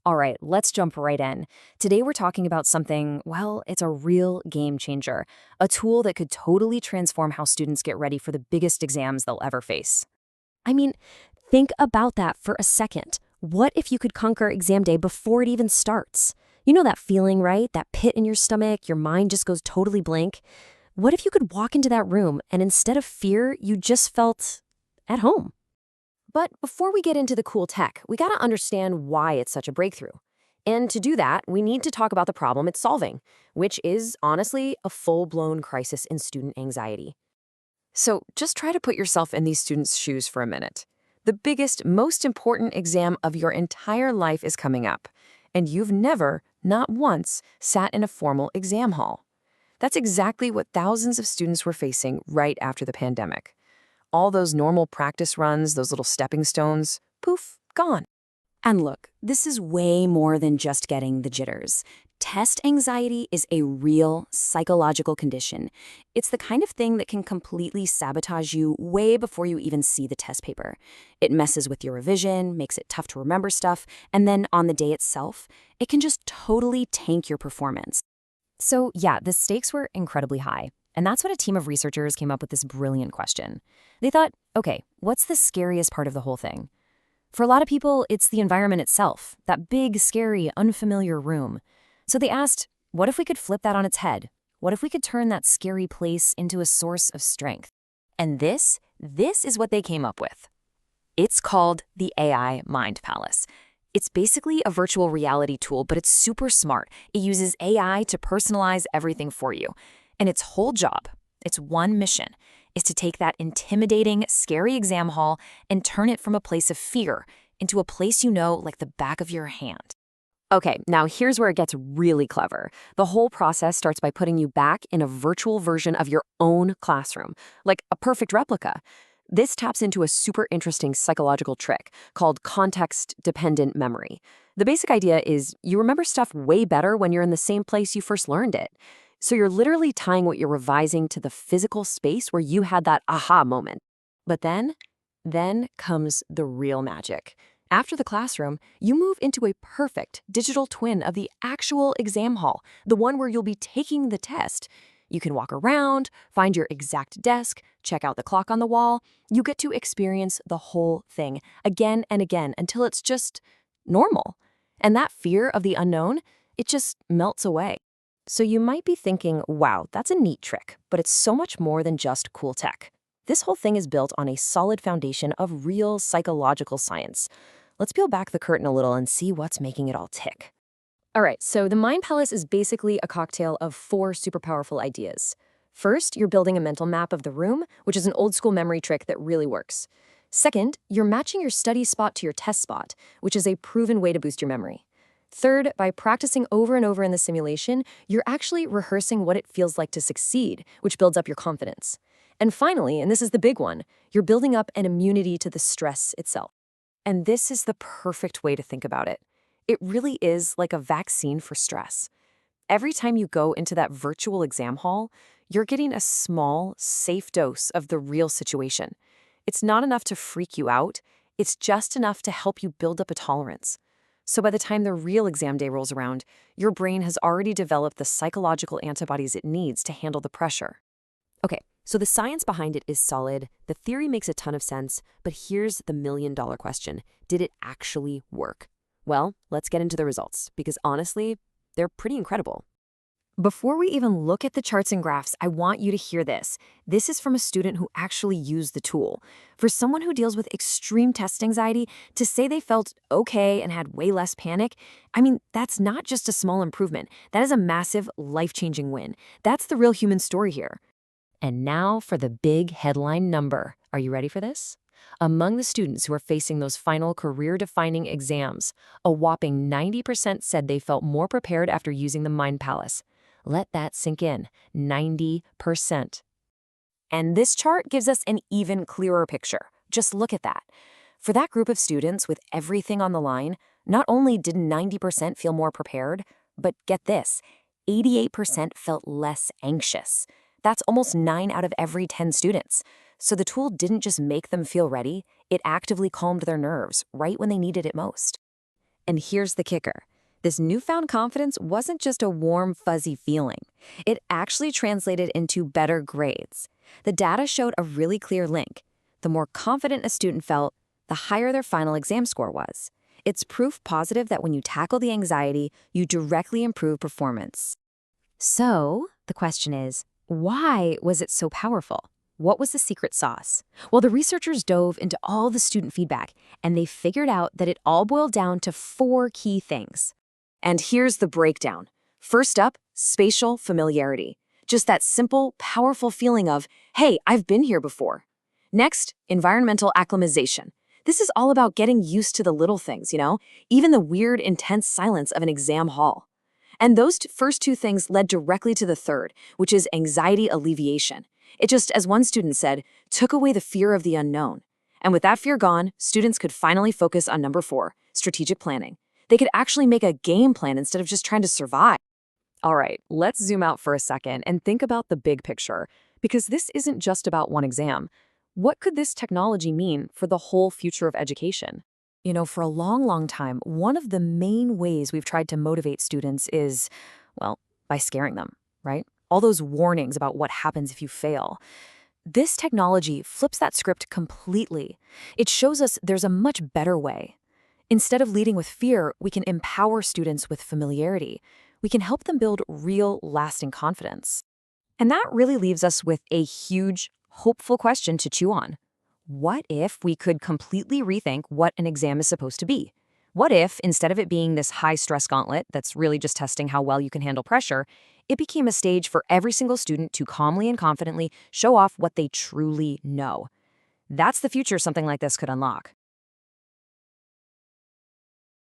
All right, let's jump right in. Today we're talking about something, well, it's a real game changer, a tool that could totally transform how students get ready for the biggest exams they'll ever face. I mean, think about that for a second. What if you could conquer exam day before it even starts? You know that feeling, right? That pit in your stomach, your mind just goes totally blank. What if you could walk into that room and instead of fear, you just felt at home? But before we get into the cool tech, we gotta understand why it's such a breakthrough. And to do that, we need to talk about the problem it's solving, which is honestly a full-blown crisis in student anxiety. So just try to put yourself in these students' shoes for a minute. The biggest, most important exam of your entire life is coming up, and you've never, not once, sat in a formal exam hall. That's exactly what thousands of students were facing right after the pandemic. All those normal practice runs, those little stepping stones, poof, gone. And look, this is way more than just getting the jitters. Test anxiety is a real psychological condition. It's the kind of thing that can completely sabotage you way before you even see the test paper. It messes with your revision, makes it tough to remember stuff, and then on the day itself, it can just totally tank your performance. So yeah, the stakes were incredibly high. And that's when a team of researchers came up with this brilliant question. They thought, okay, what's the scariest part of the whole thing? For a lot of people, it's the environment itself, that big, scary, unfamiliar room. So they asked, what if we could flip that on its head? What if we could turn that scary place into a source of strength? And this is what they came up with. It's called the AI Mind Palace. It's basically a virtual reality tool, but it's super smart. It uses AI to personalize everything for you. And its whole job, its one mission, is to take that intimidating, scary exam hall and turn it from a place of fear into a place you know like the back of your hand. Okay, now here's where it gets really clever. The whole process starts by putting you back in a virtual version of your own classroom, like a perfect replica. This taps into a super interesting psychological trick called context-dependent memory. The basic idea is you remember stuff way better when you're in the same place you first learned it. So you're literally tying what you're revising to the physical space where you had that aha moment. But then comes the real magic. After the classroom, you move into a perfect digital twin of the actual exam hall, the one where you'll be taking the test. You can walk around, find your exact desk, check out the clock on the wall. You get to experience the whole thing again and again until it's just normal. And that fear of the unknown, it just melts away. So you might be thinking, wow, that's a neat trick, but it's so much more than just cool tech. This whole thing is built on a solid foundation of real psychological science. Let's peel back the curtain a little and see what's making it all tick. All right, so the Mind Palace is basically a cocktail of 4 super powerful ideas. First, you're building a mental map of the room, which is an old school memory trick that really works. Second, you're matching your study spot to your test spot, which is a proven way to boost your memory. Third, by practicing over and over in the simulation, you're actually rehearsing what it feels like to succeed, which builds up your confidence. And finally, and this is the big one, you're building up an immunity to the stress itself. And this is the perfect way to think about it. It really is like a vaccine for stress. Every time you go into that virtual exam hall, you're getting a small, safe dose of the real situation. It's not enough to freak you out, it's just enough to help you build up a tolerance. So by the time the real exam day rolls around, your brain has already developed the psychological antibodies it needs to handle the pressure. Okay, so the science behind it is solid, the theory makes a ton of sense, but here's the million-dollar question. Did it actually work? Well, let's get into the results, because honestly, they're pretty incredible. Before we even look at the charts and graphs, I want you to hear this. This is from a student who actually used the tool. For someone who deals with extreme test anxiety, to say they felt okay and had way less panic, I mean, that's not just a small improvement. That is a massive, life-changing win. That's the real human story here. And now for the big headline number. Are you ready for this? Among the students who are facing those final career-defining exams, a whopping 90% said they felt more prepared after using the Mind Palace. Let that sink in, 90%. And this chart gives us an even clearer picture. Just look at that. For that group of students with everything on the line, not only did 90% feel more prepared, but get this, 88% felt less anxious. That's almost 9 out of every 10 students. So the tool didn't just make them feel ready, it actively calmed their nerves right when they needed it most. And here's the kicker. This newfound confidence wasn't just a warm, fuzzy feeling. It actually translated into better grades. The data showed a really clear link. The more confident a student felt, the higher their final exam score was. It's proof positive that when you tackle the anxiety, you directly improve performance. So, the question is, why was it so powerful? What was the secret sauce? Well, the researchers dove into all the student feedback, and they figured out that it all boiled down to 4 key things. And here's the breakdown. First up, spatial familiarity. Just that simple, powerful feeling of, hey, I've been here before. Next, environmental acclimatization. This is all about getting used to the little things, even the weird, intense silence of an exam hall. And those first 2 things led directly to the third, which is anxiety alleviation. It just, as one student said, took away the fear of the unknown. And with that fear gone, students could finally focus on number 4, strategic planning. They could actually make a game plan instead of just trying to survive. All right, let's zoom out for a second and think about the big picture, because this isn't just about one exam. What could this technology mean for the whole future of education? For a long, long time, one of the main ways we've tried to motivate students is, well, by scaring them, right? All those warnings about what happens if you fail. This technology flips that script completely. It shows us there's a much better way. Instead of leading with fear, we can empower students with familiarity. We can help them build real, lasting confidence. And that really leaves us with a huge, hopeful question to chew on. What if we could completely rethink what an exam is supposed to be? What if, instead of it being this high-stress gauntlet that's really just testing how well you can handle pressure, it became a stage for every single student to calmly and confidently show off what they truly know? That's the future something like this could unlock.